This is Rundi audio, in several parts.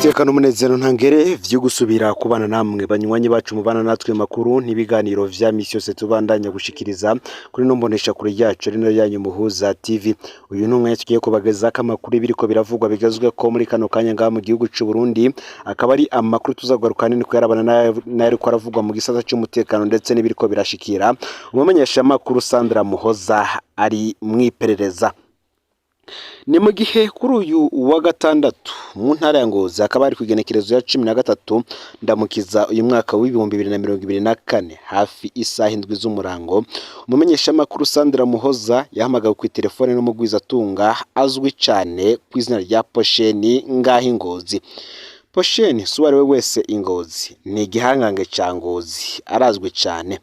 Umutekano umunezero ntangere vyo gusubira kubana namwe banywanyi bacu mubana natwe makuru n'ibiganiro vya misi yose tubandanya gushikiriza kuri no mbonesha kuri yacu rino yanyu Muhuza TV. Uyu numwe tugiye kubageza kamakuru biriko biravugwa bigezwe ko muri kano kanya ngaha mu gihugu c'u Burundi, akaba ari amakuru tuzagaruka nini ko yarabana nayo ko aravugwa mu gisata cy'umutekano ndetse n'ibiriko birashikira. Umumenyesha makuru Sandra Muhoza ari mwiperereza. Ni mu gihe kuri uyu wa gatandatu mu ntara ya Ngozi akaba ari kwigenekerezo ya 13 ndamukiza uyu mwaka w'ibihumbi 2024 hafi isaha indwi z'umurango, umumenyesha makuru Sandra Muhoza yahamagawe ku telefone n'umugwiza tunga azwi cyane ku izina rya Posheni ngaho Ngozi. Posheni suwari we wese Ngozi ni igihangange ca Ngozi, arazwi cyane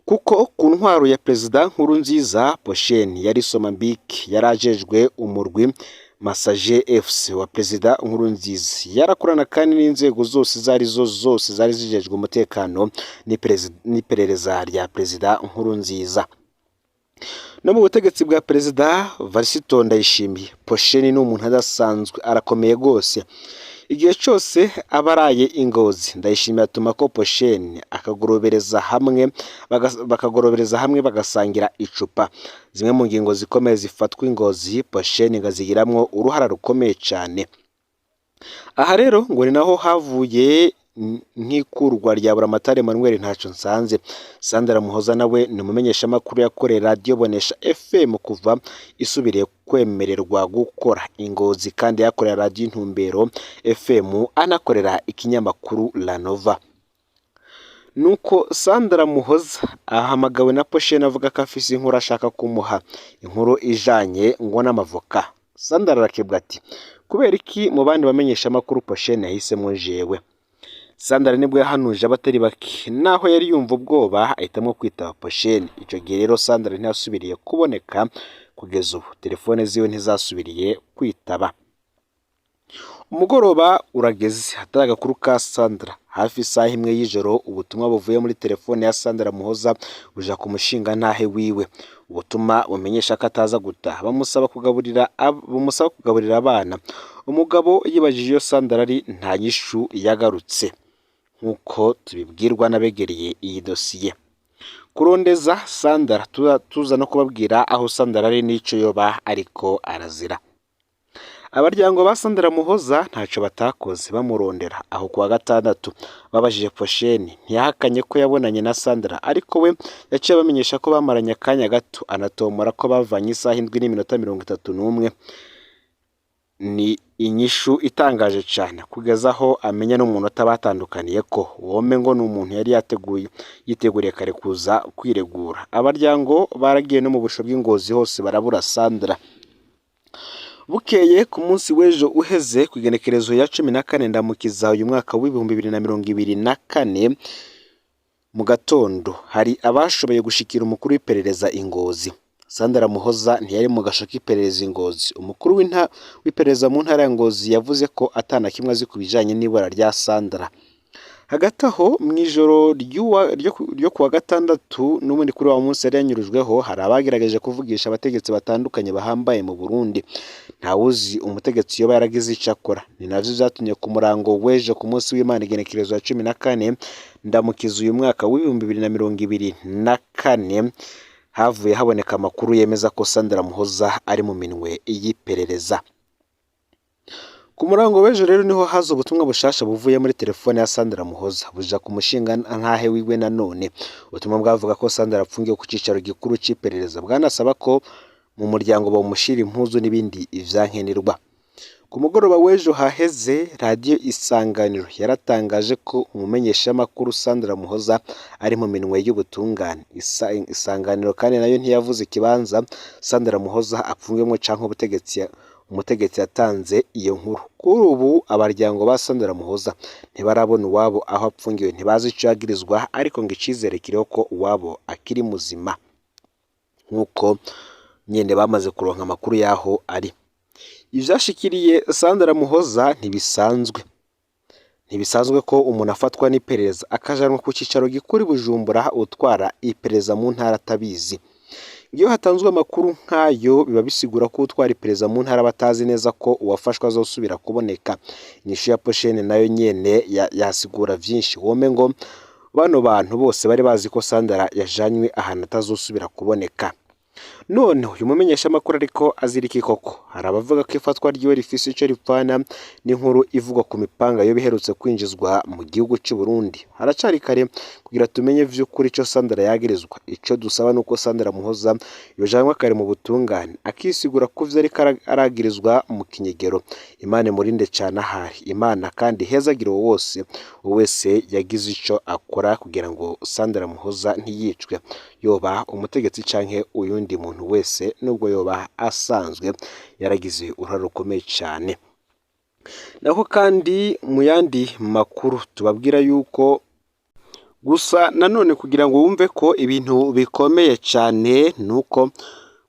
kuko ku ntwaro ya Perezida Nkurunziza Posheni yari Somambike yarajejwe umurwi Massage FC wa Perezida Nkurunziza, yarakorana kandi n'inzego zose zari zijejwe umutekano n'iperereza rya Perezida Nkurunziza. No mu butegetsi bwa Perezida Varisito Ndayishimiye, Posheni ni umuntu adasanzwe, arakomeye gose. Igihe cyose abaraye Ngozi, Ndayishimiye atuma ko Posheni bakagorobereza hamwe bagasangira icupa. Zimwe mu ngingo zikomeye zifatwa Ngozi, Posheni ngazigiramwo uruhara rukomeye cyane. Aha rero ngo ni naho havuye nk'ikurwa rya Buramatari Emmanuel Ntacunsanze. Sandra Muhoza nawe ni umumenyesha makuru yakorera Radio Bonesha FM kuva isubiriye kwemererwa gukora Ngozi, kandi yakorera Radio Intumbero FM, anakorera ikinyamakuru La Nova. Nuko Sandra Muhoza ahamagawe na Posheni avuga ko afise inkuru ashaka kumuha, inkuru ijanye ngo n'amavoka. Sandra arakebwa ati kubera iki mu bandi bamenyesha makuru Posheni yahisemo jewe. Sandra nibwo yahanuje abatari bake, naho yari yumva ubwoba ahitamo kwitaba Posheni. Ico gihe rero Sandra ntiyasubiriye kuboneka kugeza ubu, telefone ziwe ntizasubiriye kwitaba. Umugoroba urageze hataraga kuri ka Sandra hafi isaha imwe y'ijoro, ubutumwa buvuye muri telefone ya Sandra Muhoza buja kumushinga ntahe wiwe. Ubutuma bumenyesha ko ataza gutaha, bamusaba kugaburira abana. Umugabo yibajije iyo Sandra ari nta nyishu yagarutse, nkuko tubibwirwa nabegereye iyi dosiye. Kurondeza Sandra tuza no kubabwira aho Sandra ari n'ico yoba ariko arazira. Abaryango ba Sandra Muhoza ntaco batakoze bamurondera aho kuwa gatandatu. Babajije Posheni ntiyahakanye ko yabonanye na Sandra, ariko we yaciye bamenyesha ko bamaranye akanya gato, anatomora ko bavanye isaha 7:31. Ni inyishu itangaje cyane kugeza aho amenya n'umuntu atabatandukaniye ko wome ngo n'umuntu yari yiteguriye kare kuza kwiregura. Abaryango baragiye no mu busho bw'Ingozi hose barabura Sandra. Bukeye ku munsi w'ejo uheze ku igenekerezo ya 14 ndamukiza uyu mwaka w'ibihumbi 2024 mu gatondo, hari abashoboye gushikira umukuru w'iperereza Ngozi. Sandra Muhoza ntiyari mu gasho k'iperereza Ngozi. Umukuru w'iperereza mu ntara ya Ngozi yavuze ko atana kimwe azi kubijanye n'ibara rya Sandra. Hagati aho mwijoro ryo kuwa gatandatu n'ubundi kuri wa munsi yari yanyurujweho, hari abagerageje kuvugisha abategetsi batandukanye bahambaye mu Burundi. Ntawuzi umutegetsi yoba yaragize ico akora. Ni navyo vyatumye ku murango w'ejo ku munsi w'Imana igenekerezo ya 14 ndamukiza uyu mwaka w'ibihumbi 2024 havuye haboneka amakuru yemeza ko Sandra Muhoza ari mu minwe y'iperereza. Ku murango w'ejo rero niho haza ubutumwa bushasha buvuye muri telefone ya Sandra Muhoza buja kumushinga ntahe wiwe. Nanone ubutumwa bwavuga ko Sandra apfungiye ku cicaro gikuru c'iperereza, bwanasaba ko mu muryango bamushira impuzu n'ibindi ivyankenerwa. Ku mugoroba w'ejo haheze Radio Isanganiro yaratangaje ko umumenyesha makuru Sandra Muhoza ari mu minwe y'ubutungane. Isanganiro kandi nayo ntiyavuze ikibanza Sandra Muhoza apfungwemo canke umutegetsi yatanze iyo nkuru. Kuri ubu abaryango ba Sandra Muhoza ntibarabona uwabo aho apfungiwe, ntibazi ico yagirizwa, ariko ngo icizere kiriho ko uwabo akiri muzima, nkuko nyene bamaze kuronka amakuru yaho ari. Ivyashikiriye Sandra Muhoza ntibisanzwe ko umuntu afatwa n'iperereza akajanwa ku cicaro gikuru Bujumbura utwara iperereza mu ntara atabizi. iyo hatanzwe amakuru nk'ayo biba bisigura ko utwara iperereza mu ntara batazi neza ko uwafashwe azosubira kuboneka. Inyishu ya Poshene nayo nyene yasigura vyinshi, wome ngo bano bantu bose bari bazi ko Sandra yajanywe ahantu atazosubira kuboneka. None uyu mumenyeshamakuru ariko aziriki koko, hari abavuga ko ifatwa ryiwe rifise ico ripfana n'inkuru ivugwa ku mipanga yo biherutse kwinjizwa mu gihugu cy'u Burundi. Haracari kare kugira tumenye vy'ukuri ico Sandra yagirizwa. Ico dusaba nuko Sandra Muhoza yojanwa kare mu butungane akisigura ko vyo ariko aragirizwa mu kinyegero. Imana murinde cyane ahari, Imana kandi hezagire wose wese yagize ico akora kugira ngo Sandra Muhoza ntiyicwe, yoba umutegetsi canke uyundi muntu wese nubwo yoba asanzwe yaragize uruhare rukomeye cyane. Naho kandi mu yandi makuru tubabwira yuko gusa nanone kugira ngo wumve ko ibintu bikomeye cyane nuko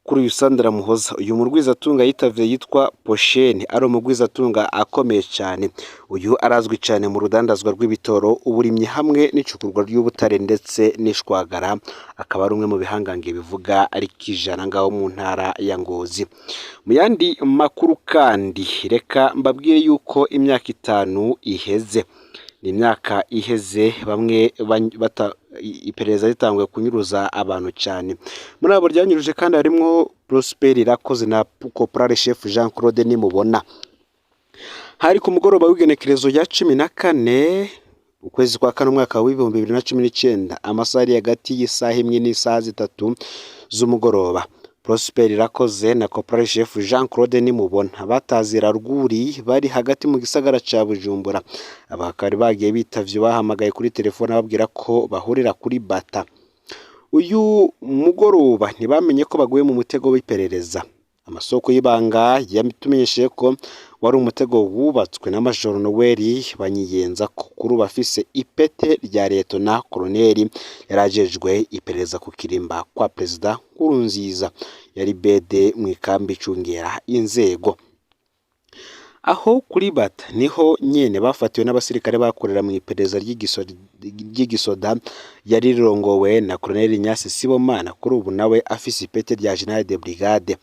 kuri uyu Sandra Muhoza uyu murwizatunga yitavye yitwa Poshene ari umurwizatunga akomeye cyane. Uyu arazwi cyane mu rudandazwa rw'ibitoro, uburimyi hamwe n'icukurwa ry'ubutare ndetse n'ishwagara, akaba ari umwe mu bihangange bivuga ari kijana ngaho mu ntara ya Ngozi. Mu yandi makuru kandi reka mbabwire yuko imyaka 5 iheze, ni imyaka iheze bamwe iperereza ritanguye kunyuruza abantu cyane. Muri abo ryanyuruje kandi harimo Prosper Irakoze na Corporal Chef Jean Claude Nimubona. Hari ku mugoroba w'igenekerezo ya 14 ukwezi kwa kane umwaka wa 2019 amasaha ari hagati y'isaha imwe n'isaha 3 z'umugoroba. Prosper Irakoze na Corporal Chef Jean Claude Nimubona batazira rwuri bari hagati mu gisagara ca Bujumbura. Abakari bagiye bitavye bahamagaye kuri telefone babwira ko bahurira kuri Bata. Uyu mugoroba ntibamenye ko baguye mu mutego w'iperereza. Amasoko y'ibanga yatumenyesheje ko wari umutego wubatswe na Major Noel Banyiyenza ko kuri bafise ipete rya Lieutenant Colonel yarajejwe iperereza ku kirimba kwa President Nkurunziza yari bede mu ikambi cungera inzego. Aho kuri Bata niho nyene bafatiwe n'abasirikare bakorera mu iperereza ry'igisoda yari rirongowe na Colonel Nyasi Sibomana, kuri ubu nawe afise ipete rya General de Brigade.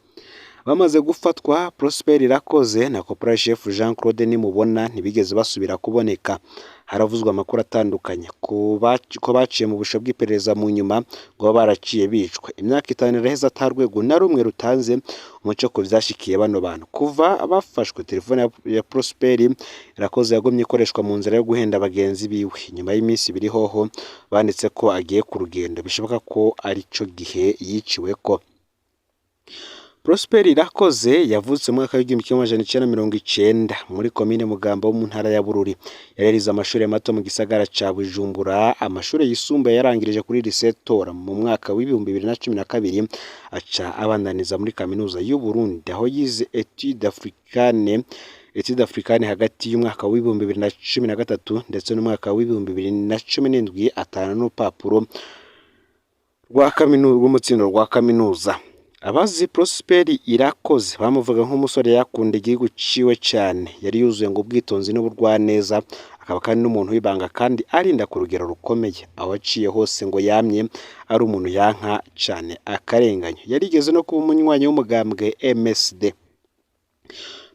Bamaze gufatwa Prosper Irakoze na Corporal Chef Jean Claude Nimubona ntibigeze basubira kuboneka. Haravuzwa amakuru atandukanye ko baciye mu busho bw'iperereza mu nyuma ngo baraciye bicwa. Imyaka 5 iraheze atarwego na rumwe rutanze umuco ko vyashikiye bano bantu. Kuva bafashwe telefone ya Prosper Irakoze yagomye ikoreshwa mu nzira yo guhenda abagenzi biwe. Nyuma y'iminsi biri hoho banditse ko agiye ku rugendo, bishoboka ko ari cyo gihe yiciwe ko. Prosper Irakoze yavutse mu mwaka w'1990 muri komine Mugamba wo mu ntara ya Bururi. Yarerize amashuri mato mu gisagara ca Bujumbura, amashuri yisumbuye yarangirije kuri Lycée Tora mu mwaka w'2012 aca abandaniza muri kaminuza y'u Burundi aho yize Etudes Africaines hagati y'umwaka w'2013 ndetse n'umwaka w'2017 atana n'urupapuro rwa kaminuza rw'umutsindo rwa kaminuza. Abazi Prosper Irakoze bamuvuga nk'umusore yakunda igihugu ciwe cyane, yari yuzuye ngo ubwitonzi n'uburwaneza, akaba kandi n'umuntu wibanga kandi arinda ku rugero rukomeye. Aho aciye hose ngo yamye ari umuntu yanka cyane akarenganyo. Yarigeze no kuba umunywanyi w'umugambwe MSD.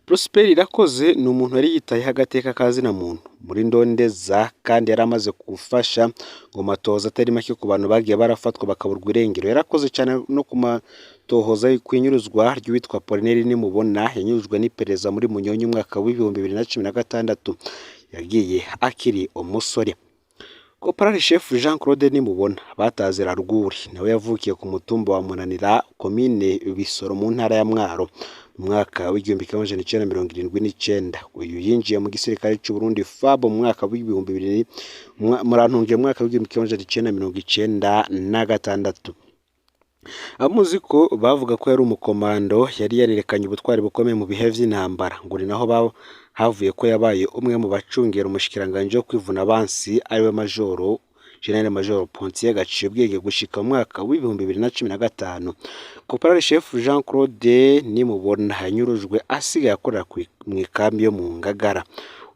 Prosper Irakoze ni umuntu yari yitaye hagateka kazina muntu muri ndondeza kandi yaramaze gufasha ngo matoza atari make ku bantu bagiye barafatwa bakaburwa irengero. Yarakoze cyane no kumatohoza kwinyuruzwa ry'uwitwa Apollinaire Nimubona yanyurujwe n'iperereza muri Munyonyi umwaka w'2016 yagiye akiri umusore. Corporal Chef Jean Claude Nimubona batazira rwuri nawe yavukiye ku mutumba wa Munanira komine Bisoro mu ntara ya Mwaro mu mwaka w'1979. Uyu yinjiye mu gisirikare cy'u Burundi FAB mu mwaka w'2000 murantungiye mu mwaka w'1996. Amuzi ko bavuga ko yari umukomando yari yarerekanye ubutwari bukomeye mu bihe vy'intambara, ngo ni naho havuye ko yabaye umwe mu bacungera umushikiranganje wo kwivuna abansi ariwe General Major Pontier Gacibwenge gushika mu mwaka w'2015. Corporal Chef Jean Claude Nimubona yanyurujwe asigaye akorera mu ikambi yo mu Ngagara.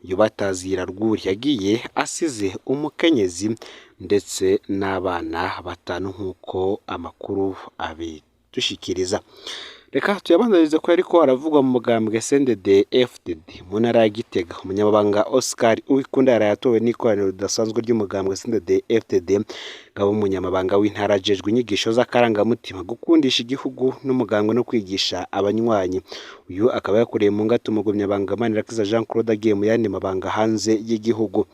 Uyu batazira rwuri yagiye asize umukenyezi ndetse n'abana 5 nk'uko amakuru dushikiriza. Reka tuyabandanyirize ko ariko aravugwa mu mugambwe CNDD-FDD mu ntara ya Gitega. Umunyamabanga Oscar Uwikunda yaratowe n'ikoraniro ridasanzwe ry'umugambwe CNDD-FDD ngabo umunyamabanga w'intara ajejwe inyigisho z'akarangamutima, gukundisha igihugu n'umugambwe no kwigisha abanywanyi. Uyu akaba yakoreye mu ngata umugumyabanga Manirakiza Jean Claude agiye mu yandi mabanga hanze y'igihugu.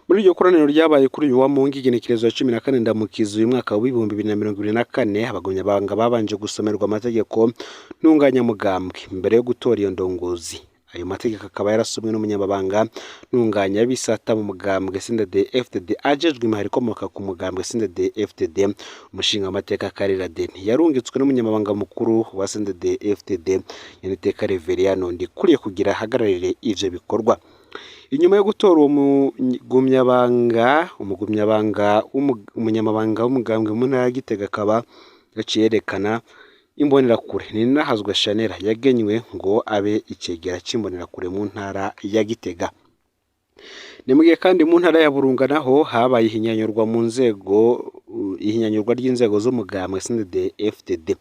Muri iryo koraniro ryabaye kuri uyu wa Mungu igenekerezo ya 14 Ndamukiza uyu mwaka wa 2024, abagumyabanga babanje gusomerwa amategeko ntunganyamugambwe mbere yo gutora iyo ndongozi. Ayo mategeko akaba yarasomwe n'umunyamabanga ntunganya bisata mu mugambwe CNDD-FDD ajejwe imari ikomoka ku mugambwe CNDD-FDD. Umushinga amateka Karera Deni yarungitswe n'umunyamabanga mukuru wa CNDD-FDD Yaniteka Reveriyano Ndikuriye kugira hagararire ivyo bikorwa. Inyuma yo gutora uwo umunyamabanga w'umugambwe mu ntara ya Gitega akaba yaciyerekana imbonerakure Ninahazwa Chanel yagenywe ngo abe icegera c'imbonerakure mu ntara ya Gitega. Nimugiye kandi mu ntara ya Burunga naho habaye ihinyanyurwa ry'inzego z'umugambwe CNDD-FDD.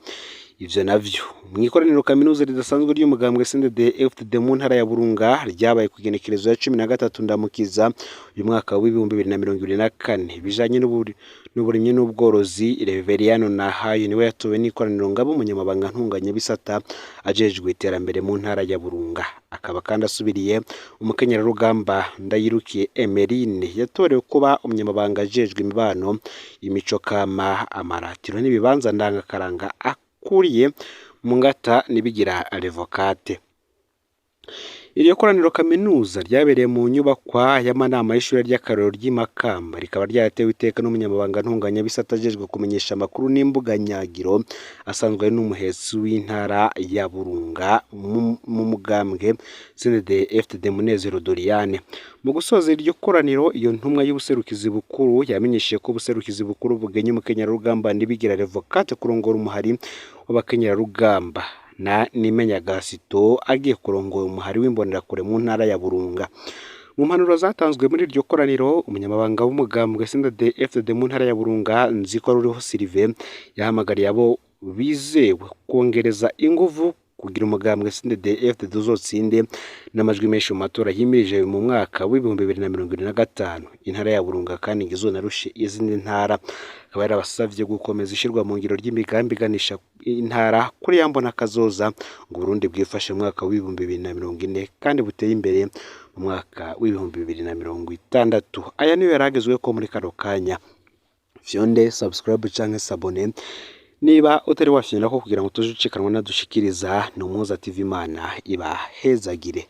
Ivyo navyo mw'ikoraniro kaminuza ridasanzwe ry'umugambwe CNDD-FDD mu ntara ya Burunga ryabaye ku igenekerezo ya 13 Ndamukiza uyu mwaka wa 2024 bijanye n'uburimyi n'ubworozi. Reveriyano Nahayo niwe yatowe n'ikoraniro ngabo umunyamabanga ntunganya bisata ajejwe iterambere mu ntara ya Burunga. Akaba kandi asubiriye umukenyerarugamba Ndayirukiye Emeline yatorewe kuba umunyamabanga ajejwe imibano, imico kama, amaratiro n'ibibanza ndangakaranga kuriye mu ngata nibigira Revocate. Iryo koraniro kaminuza ryabereye mu nyubakwa y'amanama y'ishure ry'akarorero ry'Imakamba, rikaba ryatewe iteka n'umunyamabanga ntunganya bisata ajejwe kumenyesha amakuru n'imbuga nyagiro asanzwe ari n'umuhetsi w'intara ya Burunga mu mugambwe CNDD-FDD Munezero Doriane. Mu gusoza iryo koraniro iyo ntumwa y'ubuserukizi bukuru yamenyesheje ko ubuserukizi bukuru bugenye umukenyerarugamba Nibigira Revocate kurongora umuhari w'abakenyerarugamba na Nimenya Gasito agiye kurongora umuhari w'imbonerakure mu ntara ya Burunga. Mu mpanuro zatanzwe muri iryo koraniro umunyamabanga w'umugambwe CNDD-FDD mu ntara ya Burunga Nziko Ruriho Sylvain yahamagariye abo bizewe kongereza inguvu kugira umugambwe CNDD-FDD uzotsinde n'amajwi menshi mu matora yimirije mu mwaka wa 2025. Intara ya Burunga kandi ngizonarushe izindi ntara akaba yarabasavye gukomeza ishirwa mu ngiro ry'imigambi iganisha intara kuri yambona kazoza ngo Burundi bwifashe mu mwaka wa 2040 kandi buteye imbere mu mwaka wa 2060. Aya niyo yaragezwe ko muri kano kanya. Fyonde subscribe canke s'abone niba utari wafyina ko kugira ngo tujucikanwa nadushikiriza. Ni Umuhoza TV, Imana ibahezagire.